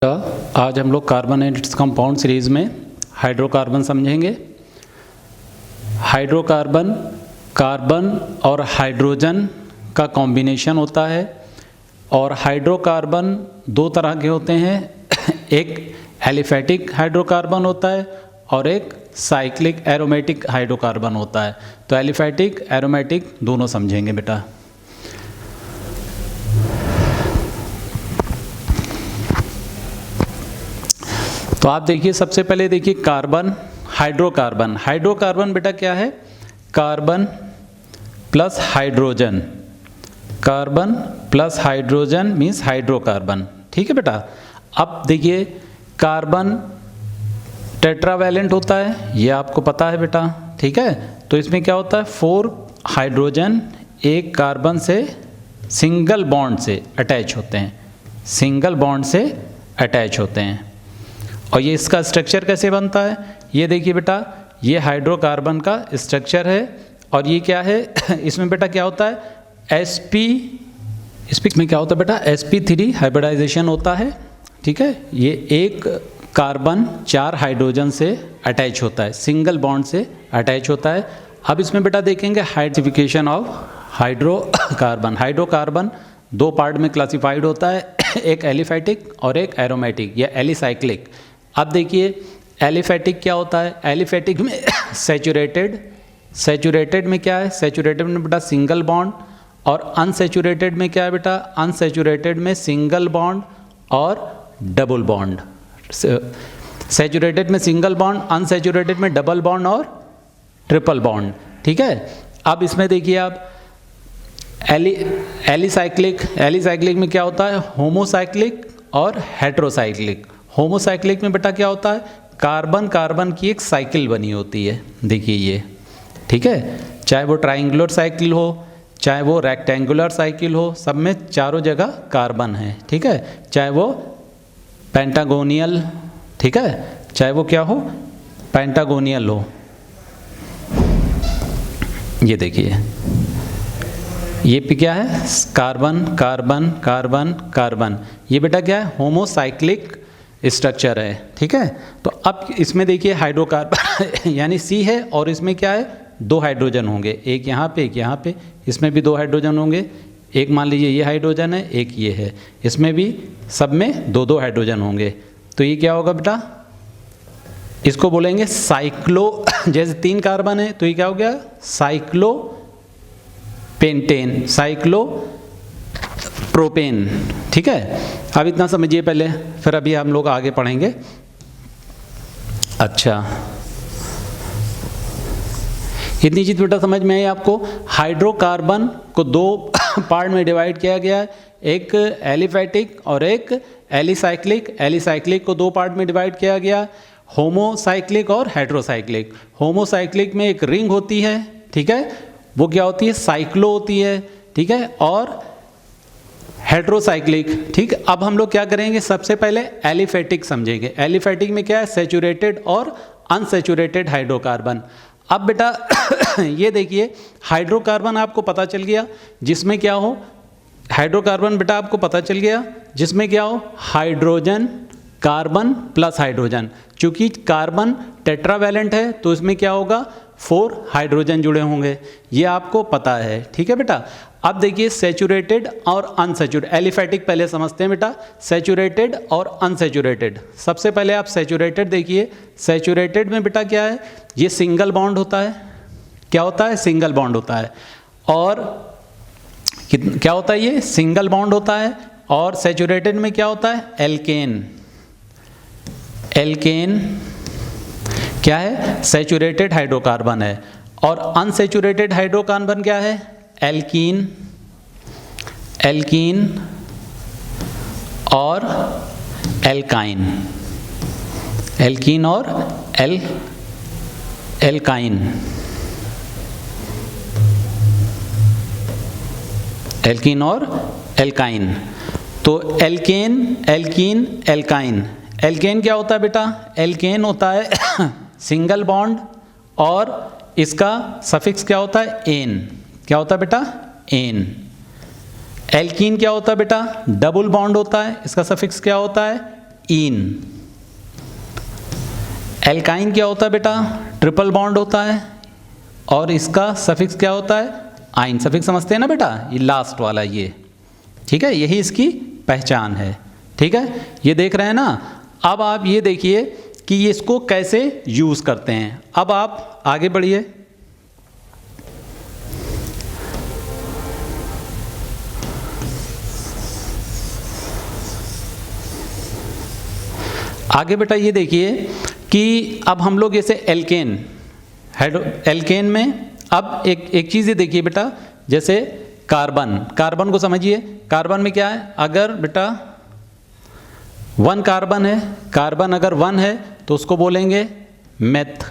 आज हम लोग carbon and its compound series में हाइड्रोकार्बन समझेंगे। हाइड्रोकार्बन कार्बन और हाइड्रोजन का कॉम्बिनेशन होता है और हाइड्रोकार्बन दो तरह के होते हैं, एक एलिफैटिक हाइड्रोकार्बन होता है और एक साइक्लिक एरोमेटिक हाइड्रोकार्बन होता है। तो एलिफैटिक एरोमेटिक दोनों समझेंगे बेटा। तो आप देखिए, सबसे पहले देखिए कार्बन हाइड्रोकार्बन। हाइड्रोकार्बन बेटा क्या है? Carbon plus hydrogen. Carbon plus hydrogen means hydrocarbon. ठीक है बेटा। अब देखिए कार्बन टेट्रावैलेंट होता है, ये आपको पता है बेटा। ठीक है, तो इसमें क्या होता है, 4 हाइड्रोजन एक कार्बन से सिंगल बॉन्ड से अटैच होते हैं, सिंगल बॉन्ड से अटैच होते हैं। और ये इसका स्ट्रक्चर कैसे बनता है, ये देखिए बेटा, ये हाइड्रोकार्बन का स्ट्रक्चर है। और ये क्या है, इसमें बेटा क्या होता है, इसमें क्या होता है बेटा, sp3 हाइब्रिडाइजेशन होता है। ठीक है, ये एक कार्बन 4 हाइड्रोजन से अटैच होता है, सिंगल बॉन्ड से अटैच होता है। अब इसमें बेटा देखेंगे हाइड्रोफिकेशन ऑफ हाइड्रोकार्बन। हाइड्रोकार्बन 2 पार्ट में क्लासिफाइड होता है, एक एलिफैटिक और एक एरोमेटिक या एलिसाइक्लिक। अब देखिए एलिफैटिक क्या होता है, एलिफैटिक में सैचुरेटेड में क्या है, सैचुरेटेड में बेटा सिंगल बॉन्ड, और अनसैचुरेटेड में क्या है बेटा, अनसैचुरेटेड में सिंगल बॉन्ड और डबल बॉन्ड। सैचुरेटेड में सिंगल बॉन्ड, अनसैचुरेटेड में डबल बॉन्ड और ट्रिपल बॉन्ड। ठीक है। अब इसमें देखिए आप एलिसाइक्लिक में क्या होता है, होमोसाइक्लिक और हेट्रोसाइक्लिक। होमोसाइक्लिक में बेटा क्या होता है, कार्बन कार्बन की एक साइकिल बनी होती है, देखिए ये। ठीक है, चाहे वो ट्राइंगुलर साइकिल हो, चाहे वो रेक्टेंगुलर साइकिल हो, सब में चारों जगह कार्बन है। ठीक है, चाहे वो पेंटागोनियल, ठीक है, चाहे वो क्या हो, पेंटागोनियल हो। ये देखिए, ये पे क्या है, कार्बन कार्बन कार्बन कार्बन। ये बेटा क्या है, होमोसाइक्लिक स्ट्रक्चर है। ठीक है, तो अब इसमें देखिए हाइड्रोकार्बन यानी C है और इसमें क्या है, 2 हाइड्रोजन होंगे, एक यहाँ पे एक यहाँ पे। इसमें भी 2 हाइड्रोजन होंगे, एक मान लीजिए ये हाइड्रोजन है, एक ये है, इसमें भी सब में 2-2 हाइड्रोजन होंगे। तो ये क्या होगा बेटा, इसको बोलेंगे साइक्लो। जैसे 3 कार्बन है तो ये क्या हो गया, साइक्लो पेंटेन, साइक्लो प्रोपेन। ठीक है, अब इतना समझिए पहले, फिर अभी हम लोग आगे पढ़ेंगे। अच्छा, इतनी चीज बेटा समझ में आई आपको। हाइड्रोकार्बन को 2 पार्ट में डिवाइड किया गया है, एक एलिफैटिक और एक एलिसाइक्लिक। एलिसाइक्लिक को 2 पार्ट में डिवाइड किया गया, होमोसाइक्लिक और हेट्रोसाइक्लिक। होमोसाइक्लिक में एक रिंग होती है, ठीक है, वो क्या होती है, साइक्लो होती है। ठीक है, और हेट्रोसाइक्लिक। ठीक, अब हम लोग क्या करेंगे, सबसे पहले एलिफैटिक समझेंगे। एलिफैटिक में क्या है, सैचुरेटेड और अनसैचुरेटेड हाइड्रोकार्बन। अब बेटा ये देखिए, हाइड्रोकार्बन आपको पता चल गया जिसमें क्या हो, हाइड्रोकार्बन बेटा आपको पता चल गया जिसमें क्या हो, हाइड्रोजन कार्बन प्लस हाइड्रोजन। चूंकि कार्बन टेट्रावैलेंट है तो इसमें क्या होगा, 4 हाइड्रोजन जुड़े होंगे, ये आपको पता है। ठीक है बेटा। अब देखिए सैचुरेटेड और अनसैचुरेटेड। एलिफैटिक पहले समझते हैं बेटा, सैचुरेटेड और अनसैचुरेटेड। सबसे पहले आप सैचुरेटेड देखिए। सैचुरेटेड में बेटा क्या है, ये सिंगल बॉन्ड होता है। क्या होता है, सिंगल बॉन्ड होता है। और क्या होता है, ये सिंगल बॉन्ड होता है। और सैचुरेटेड में क्या होता है, एल्केन। एल्केन क्या है, सैचुरेटेड हाइड्रोकार्बन है। और अनसैचुरेटेड हाइड्रोकार्बन क्या है, एल्कीन। एल्कीन और एल्काइन। एल्कीन और एल्काइन। एल्कीन और एल्काइन। तो एल्केन, एल्कीन, एल्काइन। एल्केन क्या होता है बेटा, एल्केन होता है सिंगल बॉन्ड और इसका सफिक्स क्या होता है, एन। क्या होता है बेटा, एन। एल्कीन क्या होता है बेटा, डबल बॉन्ड होता है, इसका सफिक्स क्या होता है, ईन। एल्काइन क्या होता है बेटा? ट्रिपल बॉन्ड होता है और इसका सफिक्स क्या होता है? आइन। सफिक्स समझते हैं ना बेटा, ये लास्ट वाला ये, ठीक है, यही इसकी पहचान है, ठीक है, ये देख रहे हैं ना। अब आप ये देखिए कि ये इसको कैसे यूज़ करते हैं। अब आप आगे बढ़िए, आगे बेटा ये देखिए कि अब हम लोग जैसे एल्केन में अब एक चीज़ ये देखिए बेटा, जैसे कार्बन को समझिए। कार्बन में क्या है? अगर बेटा 1 कार्बन है, कार्बन अगर 1 है तो उसको बोलेंगे मेथ।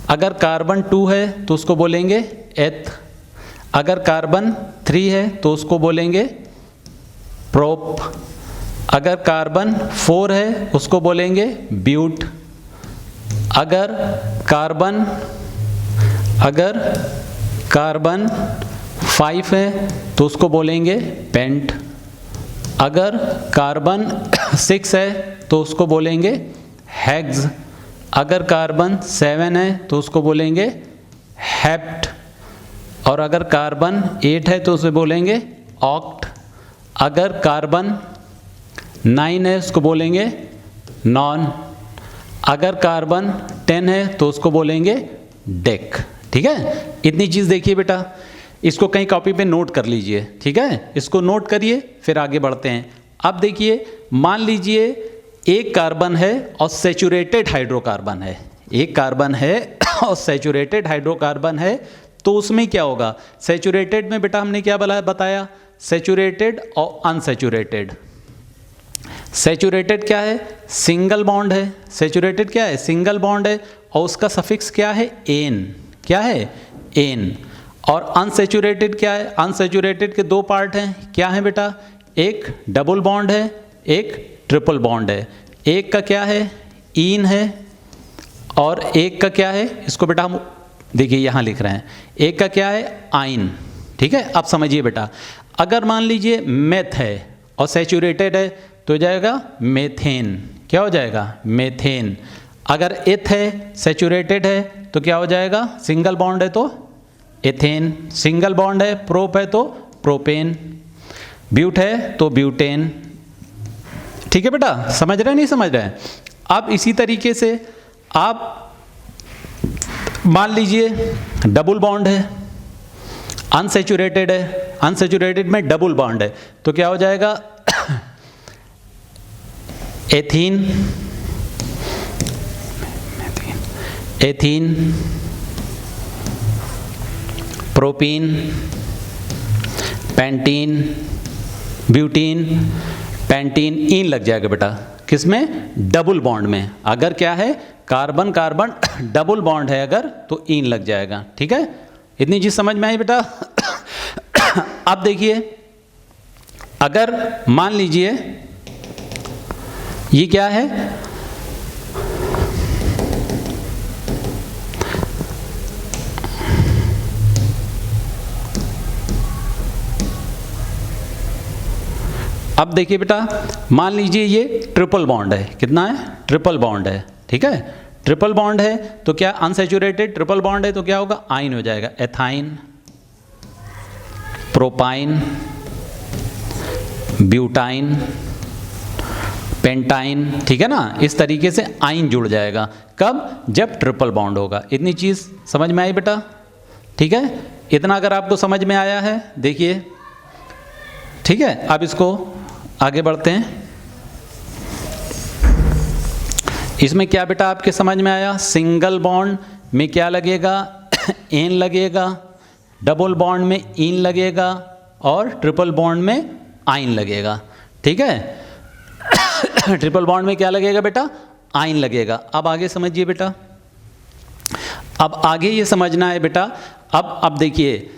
अगर कार्बन 2 है तो उसको बोलेंगे एथ। अगर कार्बन 3 है तो उसको बोलेंगे प्रोप। अगर कार्बन 4 है उसको बोलेंगे ब्यूट। अगर कार्बन 5 है तो उसको बोलेंगे पेंट। अगर कार्बन 6 है तो उसको बोलेंगे हेक्स। अगर कार्बन 7 है तो उसको बोलेंगे हेप्ट। और अगर कार्बन 8 है तो उसे बोलेंगे ऑक्ट। अगर कार्बन 9 है उसको बोलेंगे नॉन। अगर कार्बन 10 है तो उसको बोलेंगे डेक। ठीक है, इतनी चीज़ देखिए बेटा, इसको कहीं कॉपी पे नोट कर लीजिए, ठीक है, इसको नोट करिए, फिर आगे बढ़ते हैं। अब देखिए, मान लीजिए एक कार्बन है और सैचुरेटेड हाइड्रोकार्बन है, एक कार्बन है और सैचुरेटेड हाइड्रोकार्बन है, तो उसमें क्या होगा? सैचुरेटेड में बेटा हमने क्या बताया? सैचुरेटेड और अनसैचुरेटेड। सैचुरेटेड क्या है? सिंगल बॉन्ड है। सैचुरेटेड क्या है? सिंगल बॉन्ड है और उसका सफिक्स क्या है? एन। क्या है? एन। और अनसैचुरेटेड क्या है? अनसैचुरेटेड के 2 पार्ट हैं, क्या है बेटा? एक डबल बॉन्ड है, एक ट्रिपल बॉन्ड है। एक का क्या है? ईन है, और एक का क्या है? इसको बेटा हम देखिए यहाँ लिख रहे हैं, एक का क्या है? आइन। ठीक है, अब समझिए बेटा, अगर मान लीजिए मेथ है और सैचुरेटेड है तो हो जाएगा मेथेन। क्या हो जाएगा? मेथेन। अगर एथ है, सैचुरेटेड है, तो क्या हो जाएगा? सिंगल बॉन्ड है तो एथेन। सिंगल बॉन्ड है, प्रोप है तो प्रोपेन। ब्यूट है तो ब्यूटेन। ठीक है बेटा, समझ रहे हैं नहीं समझ रहे हैं? अब इसी तरीके से आप मान लीजिए डबल बॉन्ड है, अनसैचुरेटेड है, अनसैचुरेटेड में डबल बॉन्ड है, तो क्या हो जाएगा? Ethene, ethene, propene, pentene, butene, pentene, ene लग जाएगा बेटा। किसमें? डबल बॉन्ड में। अगर क्या है? कार्बन कार्बन डबल बॉन्ड है अगर, तो ईन लग जाएगा। ठीक है, इतनी चीज समझ में आई बेटा? अब देखिए, अगर मान लीजिए ये क्या है? अब देखिए बेटा, मान लीजिए ये ट्रिपल बॉन्ड है। कितना है? ट्रिपल बॉन्ड है। ठीक है, ट्रिपल बॉन्ड है तो क्या? अनसैचुरेटेड ट्रिपल बॉन्ड है तो क्या होगा? आइन हो जाएगा। Ethyne, propyne, butyne, pentyne. ठीक है ना, इस तरीके से आइन जुड़ जाएगा। कब? जब ट्रिपल बॉन्ड होगा। इतनी चीज समझ में आई बेटा? ठीक है, इतना अगर आपको समझ में आया है, देखिए, ठीक है, अब इसको आगे बढ़ते हैं। इसमें क्या बेटा आपके समझ में आया? सिंगल बॉन्ड में क्या लगेगा? एन लगेगा। डबल बॉन्ड में ईन लगेगा और ट्रिपल बॉन्ड में आइन लगेगा। ठीक है, ट्रिपल बॉन्ड में क्या लगेगा बेटा? आइन लगेगा। अब आगे समझिए बेटा, अब आगे ये समझना है बेटा। अब देखिए,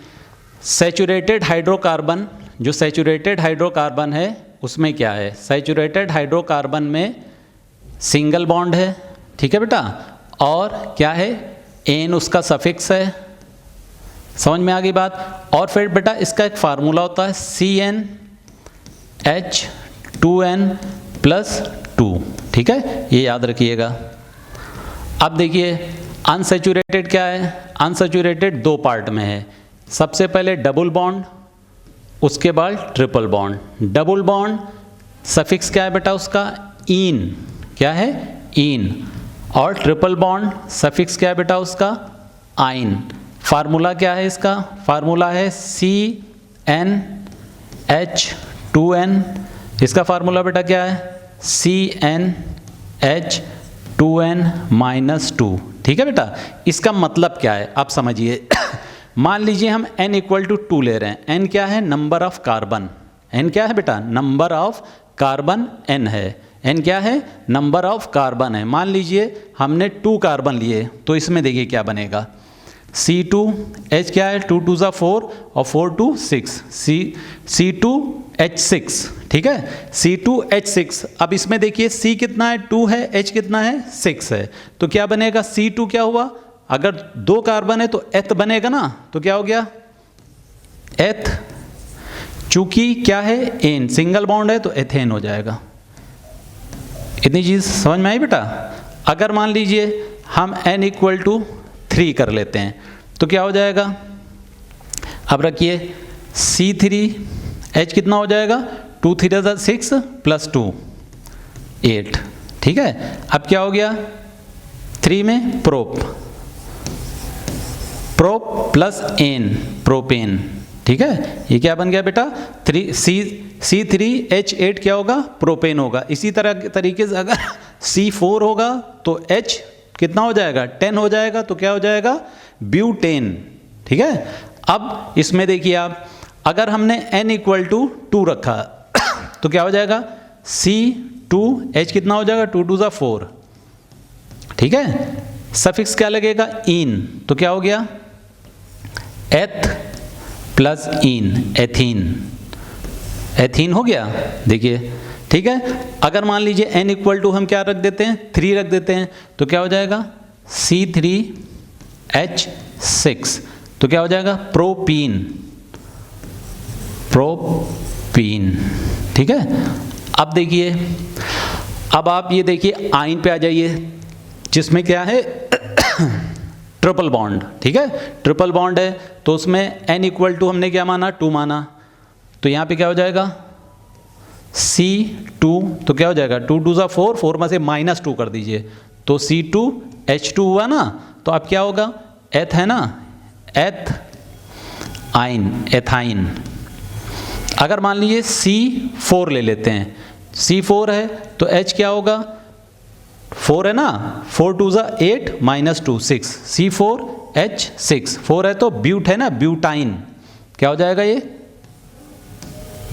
सैचुरेटेड हाइड्रोकार्बन, जो सैचुरेटेड हाइड्रोकार्बन है उसमें क्या है? सैचुरेटेड हाइड्रोकार्बन में सिंगल बॉन्ड है। ठीक है बेटा, और क्या है? एन उसका सफिक्स है। समझ में आ गई बात? और फिर बेटा इसका एक फार्मूला होता है, CnH2n +2, ठीक है, ये याद रखिएगा। अब देखिए अनसैचुरेटेड क्या है, अनसैचुरेटेड 2 पार्ट में है। सबसे पहले डबल बॉन्ड, उसके बाद triple bond. Double bond suffix क्या है बेटा उसका, इन, क्या है, इन। और ट्रिपल बॉन्ड सफिक्स क्या है बेटा उसका, आइन। फार्मूला क्या है इसका, फार्मूला है CnH2n। इसका फार्मूला बेटा क्या है, CnH2n-2, ठीक है बेटा। इसका मतलब क्या है आप समझिए। मान लीजिए हम n = 2 ले रहे हैं। n क्या है, नंबर ऑफ कार्बन। n क्या है बेटा, नंबर ऑफ कार्बन n है। n क्या है, नंबर ऑफ कार्बन है। मान लीजिए हमने 2 कार्बन लिए, तो इसमें देखिए क्या बनेगा, C2H क्या है, 2 2 4 और 4 2 6, C2H6, ठीक है, C2H6। अब इसमें देखिए C कितना है, 2 है, H कितना है, 6 है। तो क्या बनेगा, C2 क्या हुआ, अगर 2 कार्बन है तो एथ बनेगा ना, तो क्या हो गया, एथ। चूंकि क्या है, एन, सिंगल बॉन्ड है तो एथेन हो जाएगा। इतनी चीज समझ में आई बेटा। अगर मान लीजिए हम n = 3 कर लेते हैं तो क्या हो जाएगा, अब रखिए C3H कितना हो जाएगा, 2 3 6 +2 8, ठीक है। अब क्या हो गया, 3 में प्रोप प्लस एन, प्रोपेन, ठीक है। ये क्या बन गया बेटा, C3H8 क्या होगा, प्रोपेन होगा। इसी तरीके से अगर C4 होगा तो H कितना हो जाएगा, 10 हो जाएगा, तो क्या हो जाएगा, ब्यूटेन, ठीक है। अब इसमें देखिए आप, अगर हमने n = 2 रखा तो क्या हो जाएगा, C2H कितना हो जाएगा, 2 2 4, ठीक है। सफिक्स क्या लगेगा, इन, तो क्या हो गया, एथ प्लस इन, एथीन, एथीन हो गया, देखिए, ठीक है। अगर मान लीजिए n = हम क्या रख देते हैं, 3 रख देते हैं, तो क्या हो जाएगा, C3H6, तो क्या हो जाएगा, प्रोपीन, ठीक है। अब देखिए, अब आप ये देखिए आइन पे आ जाइए, जिसमें क्या है, ट्रिपल बॉन्ड, ठीक है। ट्रिपल बॉन्ड है तो उसमें n = हमने क्या माना, 2 माना, तो यहाँ पे क्या हो जाएगा, C2, तो क्या हो जाएगा, 2 2 4, 4 में से -2 कर दीजिए, तो C2H2 हुआ ना। तो अब क्या होगा, एथ है ना, एथ आइन, एथाइन। अगर मान लीजिए C4 ले लेते हैं, C4 है तो H क्या होगा, 4 है ना, 4 2 8 -2 6, C4H6, 4 है तो ब्यूट है ना, ब्यूटाइन, क्या हो जाएगा ये,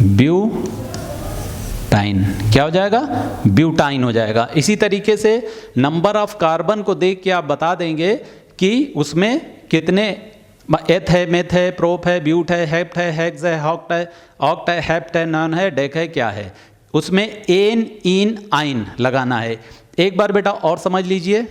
ब्यूटाइन, क्या हो जाएगा, ब्यूटाइन हो जाएगा। इसी तरीके से नंबर ऑफ कार्बन को देख के आप बता देंगे कि उसमें कितने एथ है, मेथ है, प्रोप है, ब्यूट है, हेप्ट है, हेक्स है, ऑक्ट है, हेप्ट है, नॉन है, डेक है, क्या है, उसमें एन, इन, आइन लगाना है। एक बार बेटा और समझ लीजिए,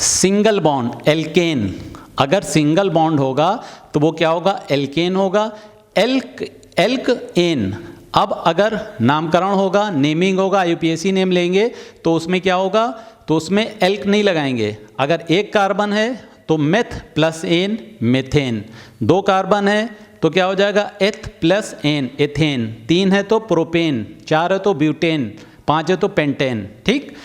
सिंगल बॉन्ड एल्केन, अगर सिंगल बॉन्ड होगा तो वो क्या होगा, एल्केन होगा, एल्क एन। अब अगर नामकरण होगा, नेमिंग होगा, यूपीएससी नेम लेंगे तो उसमें क्या होगा, तो उसमें एल्क नहीं लगाएंगे। अगर 1 कार्बन है तो meth plus ane, methane. 2 carbon है तो क्या हो जाएगा, एथ प्लस एन, एथेन। 3 है तो प्रोपेन, 4 है तो ब्यूटेन, 5 है तो पेंटेन, ठीक।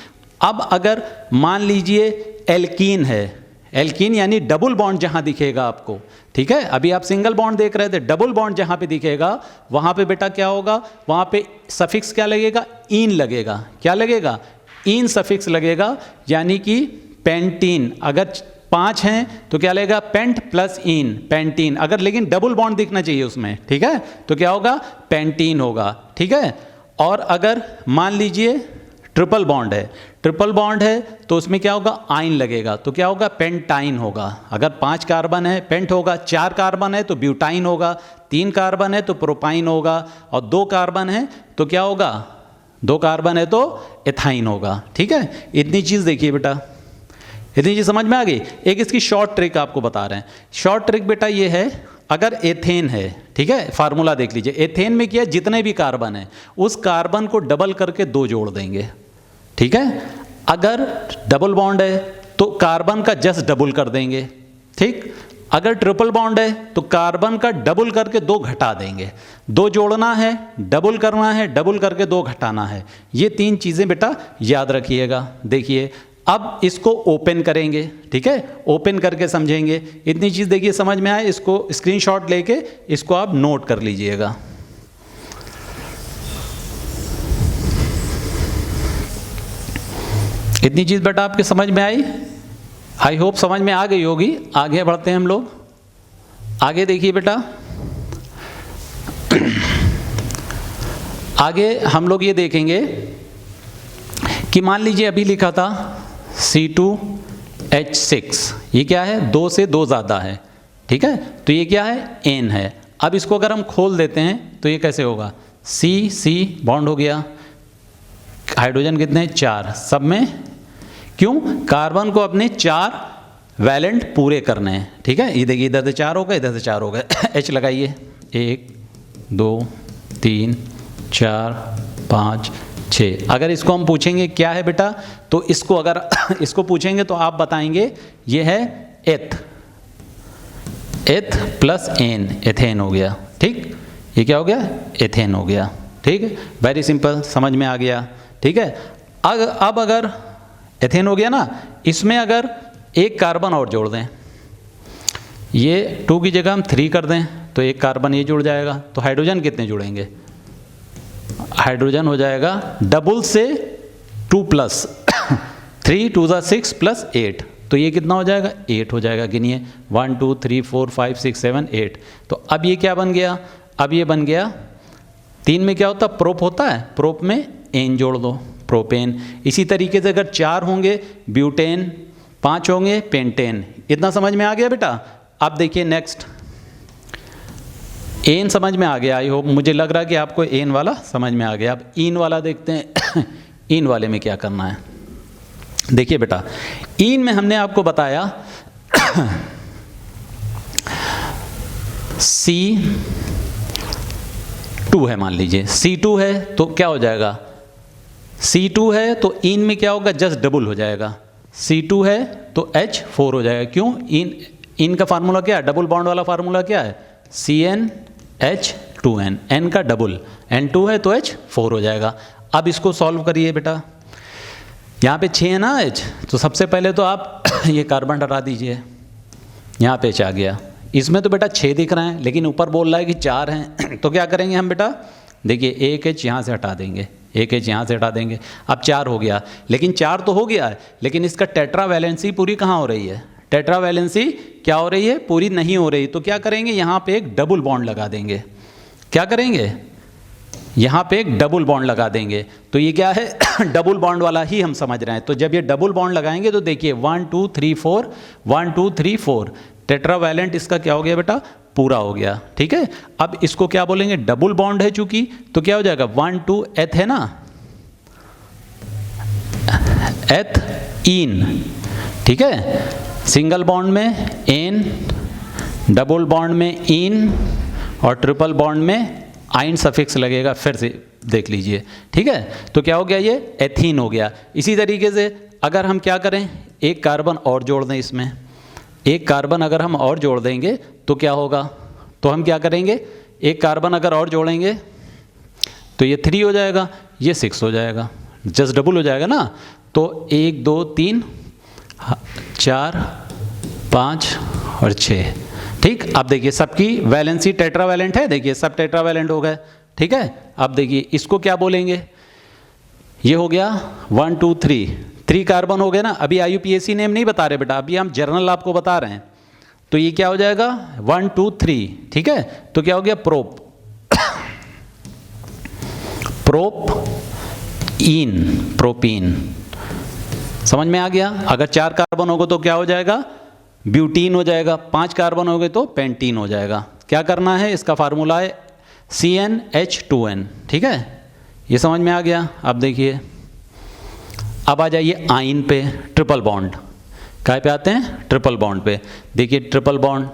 अब अगर मान लीजिए एल्कीन है, एल्कीन यानी डबल बॉन्ड जहां दिखेगा आपको, ठीक है। अभी आप सिंगल बॉन्ड देख रहे थे, डबल बॉन्ड जहां पे दिखेगा वहां पे बेटा क्या होगा, वहां पे सफिक्स क्या लगेगा, इन लगेगा, क्या लगेगा, इन सफिक्स लगेगा, यानी कि पेंटीन। अगर 5 हैं तो क्या लगेगा, पेंट प्लस इन, पेंटीन। अगर लेकिन डबल बॉन्ड दिखना चाहिए उसमें, ठीक है, तो क्या होगा, पेंटीन होगा, ठीक है। और अगर मान लीजिए ट्रिपल बॉन्ड है, ट्रिपल बॉन्ड है तो उसमें क्या होगा, आइन लगेगा, तो क्या होगा, पेंटाइन होगा। अगर 5 कार्बन है पेंट होगा, 4 कार्बन है तो ब्यूटाइन होगा, 3 कार्बन है तो प्रोपाइन होगा, और 2 कार्बन है तो क्या होगा, 2 कार्बन है तो एथाइन होगा, ठीक है। इतनी चीज़ देखिए बेटा, इतनी चीज़ समझ में आ गई। एक इसकी शॉर्ट ट्रिक आपको बता रहे हैं। शॉर्ट ट्रिक बेटा ये है, अगर एथेन है, ठीक है, फार्मूला देख लीजिए। एथेन में क्या, जितने भी कार्बन है उस कार्बन को डबल करके 2 जोड़ देंगे, ठीक है। अगर डबल बॉन्ड है तो कार्बन का जस्ट डबल कर देंगे, ठीक। अगर ट्रिपल बॉन्ड है तो कार्बन का डबल करके 2 घटा देंगे। 2 जोड़ना है, डबल करना है, डबल करके 2 घटाना है। ये 3 चीज़ें बेटा याद रखिएगा। देखिए अब इसको ओपन करेंगे, ठीक है, ओपन करके समझेंगे। इतनी चीज़ देखिए समझ में आए, इसको स्क्रीनशॉट लेके इसको आप नोट कर लीजिएगा। इतनी चीज़ बेटा आपके समझ में आई, आई होप समझ में आ गई होगी। आगे बढ़ते हैं हम लोग। आगे देखिए बेटा, आगे हम लोग ये देखेंगे कि मान लीजिए अभी लिखा था C2H6, ये क्या है, 2 से 2 ज़्यादा है, ठीक है, तो ये क्या है, N है। अब इसको अगर हम खोल देते हैं तो ये कैसे होगा, C बॉन्ड हो गया, हाइड्रोजन कितने हैं, 4 सब में। क्यों, कार्बन को अपने 4 वैलेंट पूरे करने हैं, ठीक है। ये देखिए इधर से 4 हो गए, इधर से 4 हो गए। H लगाइए, 1 2 3 4 5 6। अगर इसको हम पूछेंगे क्या है बेटा, तो इसको अगर इसको पूछेंगे तो आप बताएंगे ये है एथ प्लस एन, एथेन हो गया, ठीक। ये क्या हो गया, एथेन हो गया, ठीक है। वेरी सिंपल, समझ में आ गया, ठीक है। अब अगर एथेन हो गया ना, इसमें अगर एक कार्बन और जोड़ दें, ये 2 की जगह हम 3 कर दें तो एक कार्बन ये जुड़ जाएगा, तो हाइड्रोजन कितने जुड़ेंगे, हाइड्रोजन हो जाएगा डबल से 2 प्लस 3 2 6 प्लस 8, तो ये कितना हो जाएगा, 8 हो जाएगा। गिनिए 1 2 3 4 5 6 7 8। तो अब ये क्या बन गया, अब ये बन गया 3 में क्या होता है, प्रोप होता है, प्रोप में एन जोड़ दो, प्रोपेन। इसी तरीके से अगर 4 होंगे ब्यूटेन, 5 होंगे पेंटेन। इतना समझ में आ गया बेटा। अब देखिए नेक्स्ट, एन समझ में आ गया, आई होप, मुझे लग रहा है कि आपको एन वाला समझ में आ गया। अब इन वाला देखते हैं इन वाले में क्या करना है। देखिए बेटा, इन में हमने आपको बताया C2 है, मान लीजिए C2 है तो क्या हो जाएगा, C2 है तो इन में क्या होगा, जस्ट डबल हो जाएगा। C2 है तो H4 हो जाएगा। क्यों, इन का फार्मूला क्या है, डबल बॉन्ड वाला फार्मूला क्या है, CnH2n, n का डबल, N2 है तो H4 हो जाएगा। अब इसको सॉल्व करिए बेटा। यहाँ पे 6 है ना H, तो सबसे पहले तो आप ये कार्बन हटा दीजिए, यहाँ पे H आ गया। इसमें तो बेटा 6 दिख रहे हैं, लेकिन ऊपर बोल रहा है कि 4 हैं, तो क्या करेंगे हम बेटा, देखिए एक H यहाँ से हटा देंगे, एक H यहाँ से हटा देंगे। अब 4 हो गया, लेकिन 4 तो हो गया है, लेकिन इसका टेट्रा वैलेंसी पूरी कहाँ हो रही है, टेट्रा वैलेंसी क्या हो रही है, पूरी नहीं हो रही। तो क्या करेंगे, यहाँ पे एक डबल बॉन्ड लगा देंगे। क्या करेंगे, यहाँ पे एक डबल बॉन्ड लगा देंगे। तो ये क्या है डबल बॉन्ड वाला ही हम समझ रहे हैं। तो जब ये डबल बॉन्ड लगाएंगे तो देखिए 1 2 3 4 1 2 3 4 टेट्रा वैलेंट इसका क्या हो गया बेटा, पूरा हो गया, ठीक है। अब इसको क्या बोलेंगे, डबल बॉन्ड है चूंकि, तो क्या हो जाएगा 1 2 एथ है ना, एथ इन, ठीक है। सिंगल बॉन्ड में एन, डबल बॉन्ड में इन, और ट्रिपल बॉन्ड में आइन सफिक्स लगेगा। फिर से देख लीजिए, ठीक है। तो क्या हो गया, ये एथीन हो गया। इसी तरीके से अगर हम क्या करें, एक कार्बन और जोड़ दें, इसमें एक कार्बन अगर हम और जोड़ देंगे तो क्या होगा, तो हम क्या करेंगे, एक कार्बन अगर और जोड़ेंगे तो ये 3 हो जाएगा, ये 6 हो जाएगा, जस्ट डबल हो जाएगा ना। तो 1 2 3 4 5 और 6, ठीक। अब देखिए सबकी वैलेंसी टेट्रा वैलेंट है, देखिए सब टेट्रा वैलेंट हो गए, ठीक है। अब देखिए इसको क्या बोलेंगे, ये हो गया 1 2 3 कार्बन हो गए ना। अभी IUPAC नेम नहीं बता रहे बेटा, अभी हम जर्नल आपको बता रहे हैं। तो ये क्या हो जाएगा 1 2 3, ठीक है। तो क्या हो गया, प्रोप इन, प्रोपीन। समझ में आ गया। अगर 4 कार्बन होगा तो क्या हो जाएगा, ब्यूटीन हो जाएगा। 5 कार्बन हो गए तो पेंटीन हो जाएगा। क्या करना है, इसका फार्मूला है CnH2n, ठीक है। ये समझ में आ गया। अब देखिए, अब आ जाइए आइन पे, ट्रिपल बॉन्ड। काय पे आते हैं, ट्रिपल बॉन्ड पे। देखिए ट्रिपल बॉन्ड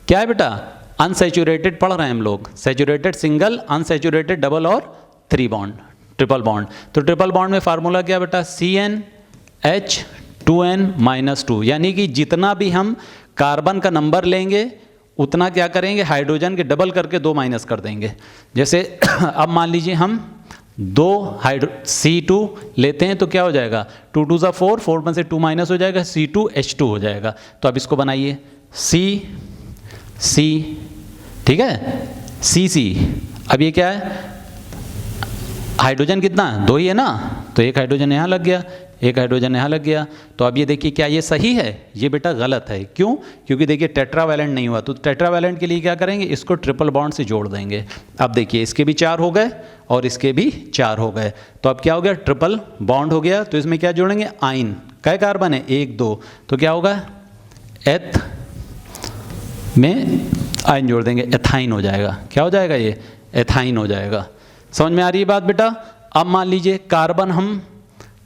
क्या है बेटा, अनसैचुरेटेड पढ़ रहे हैं हम लोग, सैचुरेटेड सिंगल, अनसैचुरेटेड डबल और 3 बॉन्ड, ट्रिपल बॉन्ड। तो ट्रिपल बॉन्ड में फार्मूला क्या बेटा, CnH2n-2, यानी कि जितना भी हम कार्बन का नंबर लेंगे उतना क्या करेंगे, हाइड्रोजन के डबल करके 2 माइनस कर देंगे। जैसे अब मान लीजिए हम 2 C2 लेते हैं तो क्या हो जाएगा, 2 2 ज़ा 4, 4 में से 2 माइनस हो जाएगा, C2H2 हो जाएगा। तो अब इसको बनाइए C, ठीक है, CC। अब ये क्या है, हाइड्रोजन कितना, 2 ही है ना, तो एक हाइड्रोजन यहाँ लग गया, एक हाइड्रोजन यहाँ लग गया। तो अब ये देखिए क्या ये सही है, ये बेटा गलत है। क्यों, क्योंकि देखिए टेट्रावैलेंट नहीं हुआ। तो टेट्रावैलेंट के लिए क्या करेंगे, इसको ट्रिपल बॉन्ड से जोड़ देंगे। अब देखिए इसके भी 4 हो गए और इसके भी 4 हो गए। तो अब क्या हो गया, ट्रिपल बॉन्ड हो गया। तो इसमें क्या जोड़ेंगे, आइन, कै कार्बन है, 1 2, तो क्या होगा, एथ में आइन जोड़ देंगे, एथाइन हो जाएगा। क्या हो जाएगा, ये एथाइन हो जाएगा। समझ में आ रही है बात बेटा। अब मान लीजिए कार्बन हम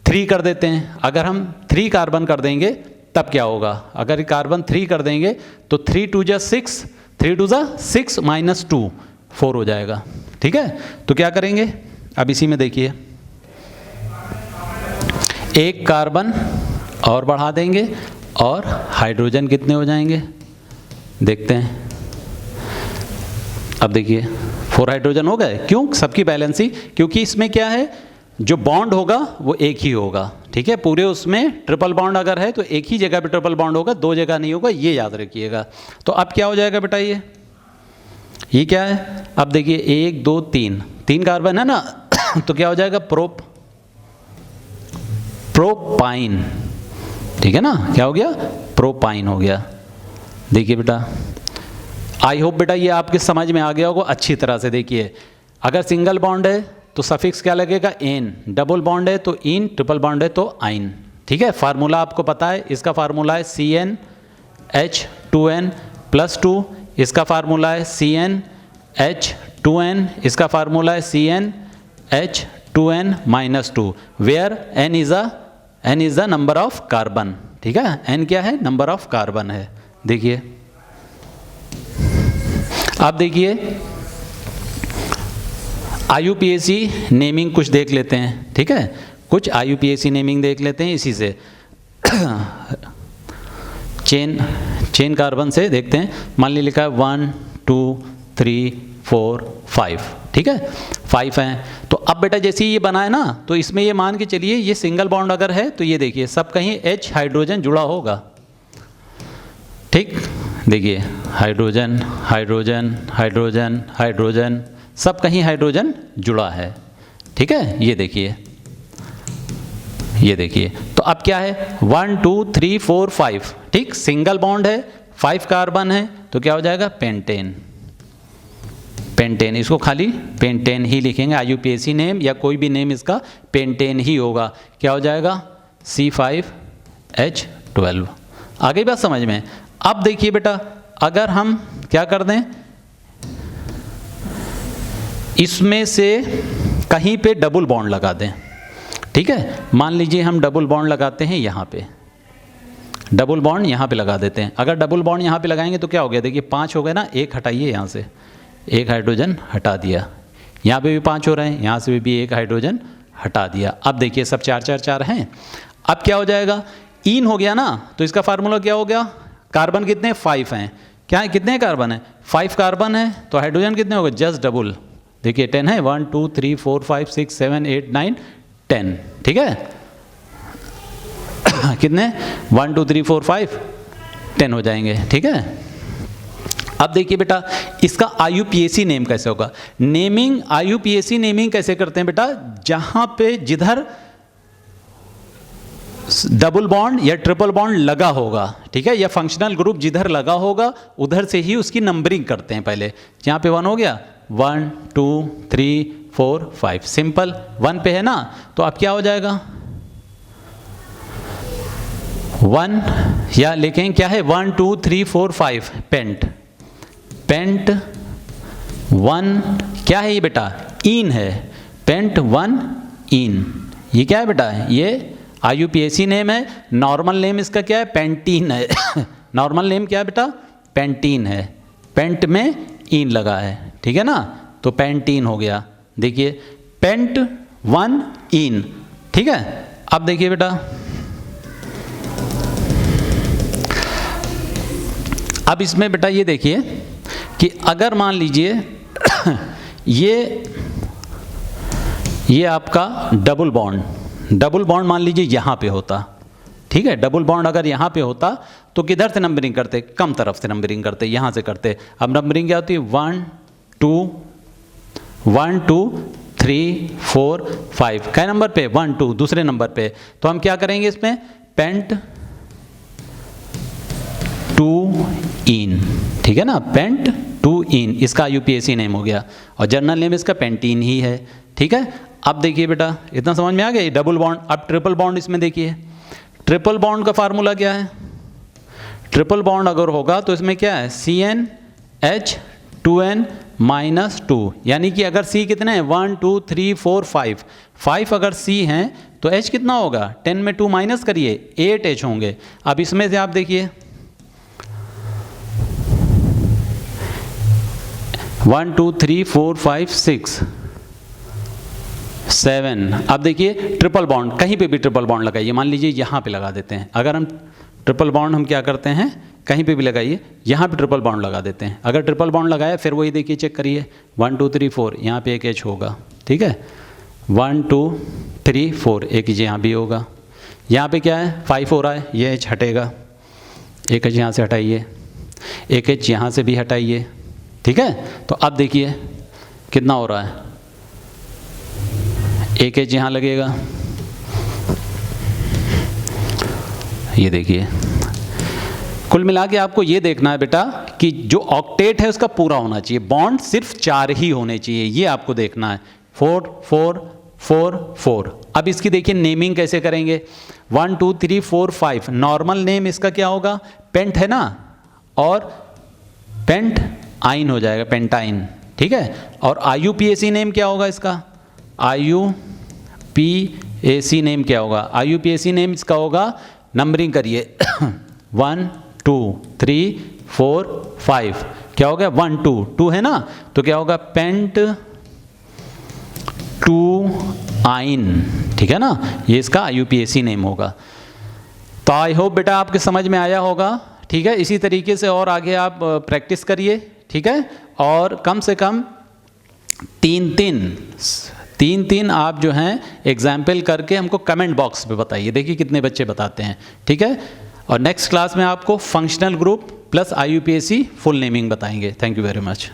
3 कर देते हैं। अगर हम 3 कार्बन कर देंगे तब क्या होगा, अगर कार्बन 3 कर देंगे तो 3 2 ज़ा 6, 3 2 ज़ा 6 माइनस 2 4 हो जाएगा। ठीक है, तो क्या करेंगे, अब इसी में देखिए एक कार्बन और बढ़ा देंगे और हाइड्रोजन कितने हो जाएंगे, देखते हैं। अब देखिए 4 हाइड्रोजन हो गए। क्यों, सबकी बैलेंसी, क्योंकि इसमें क्या है, जो बॉन्ड होगा वो एक ही होगा। ठीक है, पूरे उसमें ट्रिपल बॉन्ड अगर है तो एक ही जगह पे ट्रिपल बॉन्ड होगा, 2 जगह नहीं होगा, ये याद रखिएगा। तो अब क्या हो जाएगा बेटा, ये क्या है, अब देखिए 1 2 3 कार्बन है ना, तो क्या हो जाएगा, प्रोपाइन। ठीक है ना, क्या हो गया, प्रोपाइन हो गया। देखिए बेटा, आई होप बेटा ये आपके समझ में आ गया होगा अच्छी तरह से। देखिए अगर सिंगल बॉन्ड है तो सफिक्स क्या लगेगा, एन, डबल बॉन्ड है तो इन, ट्रिपल बॉन्ड है तो आइन। ठीक है, फार्मूला आपको पता है, इसका फार्मूला है CnH2n+2, इसका फार्मूला है CnH2n, इसका फार्मूला है CnH2n-2, where n is the number of carbon. ठीक है, n क्या है, नंबर ऑफ कार्बन है। देखिए अब देखिए IUPAC नेमिंग कुछ देख लेते हैं। ठीक है, कुछ IUPAC नेमिंग देख लेते हैं इसी से। चेन कार्बन से देखते हैं। मान ली लिखा है 1 2 3 4 5। ठीक है, 5 हैं। तो अब बेटा जैसे ही ये बना है ना, तो इसमें ये मान के चलिए ये सिंगल बॉन्ड अगर है तो ये देखिए सब कहीं H हाइड्रोजन जुड़ा होगा। ठीक, देखिए हाइड्रोजन हाइड्रोजन हाइड्रोजन हाइड्रोजन, सब कहीं हाइड्रोजन जुड़ा है। ठीक है, ये देखिए, ये देखिए। तो अब क्या है, 1 2 3 4 5। ठीक, सिंगल बॉन्ड है, 5 कार्बन है, तो क्या हो जाएगा, पेंटेन। पेंटेन, इसको खाली पेंटेन ही लिखेंगे। IUPAC नेम या कोई भी नेम इसका पेंटेन ही होगा। क्या हो जाएगा, C5H12। आ गई बात समझ में। अब देखिए बेटा, अगर हम क्या कर दें, इसमें से कहीं पे डबल बॉन्ड लगा दें। ठीक है, मान लीजिए हम डबल बॉन्ड लगाते हैं यहाँ पे, डबल बॉन्ड यहाँ पे लगा देते हैं। अगर डबल बॉन्ड यहाँ पे लगाएंगे तो क्या हो गया, देखिए 5 हो गए ना, एक हटाइए यहाँ से, एक हाइड्रोजन हटा दिया, यहाँ पे भी 5 हो रहे हैं, यहाँ से भी एक हाइड्रोजन हटा दिया। अब देखिए सब 4 4 4 हैं। अब क्या हो जाएगा, इन हो गया ना, तो इसका फार्मूला क्या हो गया, कार्बन कितने, 5 हैं। क्या है, कितने कार्बन है, 5 कार्बन है, तो हाइड्रोजन कितने हो गए, जस्ट डबल। देखिए 10 है, 1 2 3 4 5 6 7 8 9 10। ठीक है, कितने, 1 2 3 4 5 10 हो जाएंगे। ठीक है, अब देखिए बेटा इसका IUPAC नेम कैसे होगा। नेमिंग, IUPAC नेमिंग कैसे करते हैं बेटा, जहां पे जिधर डबल बॉन्ड या ट्रिपल बॉन्ड लगा होगा, ठीक है, या फंक्शनल ग्रुप जिधर लगा होगा उधर से ही उसकी नंबरिंग करते हैं। पहले यहाँ पे 1 हो गया, 1 2 3 4 5, सिंपल 1 पे है ना, तो अब क्या हो जाएगा, 1, या लिखें क्या है, 1 2 3 4 5 पेंट। पेंट 1 क्या है ये बेटा, इन है, पेंट 1 इन। ये क्या है बेटा, ये IUPAC नेम है। नॉर्मल नेम इसका क्या है, पेंटीन है। नॉर्मल नेम क्या है बेटा, पेंटीन है। पेंट में इन लगा है, ठीक है ना, तो पेंटीन हो गया। देखिए पेंट 1 इन, ठीक है। अब देखिए बेटा, अब इसमें बेटा ये देखिए कि अगर मान लीजिए ये आपका डबल बॉन्ड मान लीजिए यहाँ पे होता, ठीक है। डबल बॉन्ड अगर यहाँ पे होता तो किधर से नंबरिंग करते, कम तरफ से नंबरिंग करते, यहाँ से करते। अब नंबरिंग क्या होती है, 1 2 3 4 5, कै नंबर पे, 1 2 दूसरे नंबर पे। तो हम क्या करेंगे इसमें, पेंट 2 इन, ठीक है ना, पेंट 2 इन, इसका यूपीएसी नेम हो गया और जर्नल नेम इसका पेंटीन ही है, ठीक है। अब देखिए बेटा, इतना समझ में आ गया, डबल बॉन्ड। अब ट्रिपल बॉन्ड इसमें देखिए, ट्रिपल बॉन्ड का फार्मूला क्या है, ट्रिपल बॉन्ड अगर होगा तो इसमें क्या है, CnH2n -2, यानी कि अगर C कितने हैं, 1 2 3 4 5 अगर C हैं तो H कितना होगा, 10 में 2 माइनस करिए 8H होंगे। अब इसमें से आप देखिए 1 2 3 4 5 6 7। अब देखिए ट्रिपल बॉन्ड, कहीं पे भी ट्रिपल बॉन्ड लगाइए, मान लीजिए यहाँ पे लगा देते हैं। अगर हम ट्रिपल बॉन्ड हम क्या करते हैं, कहीं पे भी लगाइए, यहाँ पे ट्रिपल बॉन्ड लगा देते हैं। अगर ट्रिपल बॉन्ड लगाया फिर वही देखिए चेक करिए, 1 2 3 4, यहाँ पे एक H होगा, ठीक है, 1 2 3 4, एक H यहाँ भी होगा। यहाँ पे क्या है, 5 हो रहा है, ये H हटेगा, एक H यहाँ से हटाइए, एक H यहाँ से भी हटाइए, ठीक है। तो अब देखिए कितना हो रहा है, एक H यहाँ लगेगा, ये देखिए। कुल मिला के आपको ये देखना है बेटा कि जो ऑक्टेट है उसका पूरा होना चाहिए, बॉन्ड सिर्फ 4 ही होने चाहिए, ये आपको देखना है, 4 4 4 4। अब इसकी देखिए नेमिंग कैसे करेंगे, 1 2 3 4 5, नॉर्मल नेम इसका क्या होगा, पेंट है ना, और पेंट आइन हो जाएगा, पेंटाइन, ठीक है। और IUPAC नेम क्या होगा इसका, IUPAC नेम क्या होगा, IUPAC नेम इसका होगा, नंबरिंग करिए 1 2 3 4 5, क्या हो गया 1 2 2 है ना, तो क्या होगा पेंट 2 आइन, ठीक है ना, ये इसका IUPAC नेम होगा। तो आई होप बेटा आपके समझ में आया होगा, ठीक है। इसी तरीके से और आगे आप प्रैक्टिस करिए, ठीक है, और कम से कम 3 आप जो हैं एग्जाम्पल करके हमको कमेंट बॉक्स पे बताइए, देखिए कितने बच्चे बताते हैं, ठीक है। और नेक्स्ट क्लास में आपको functional group plus IUPAC full naming बताएंगे। Thank you very much.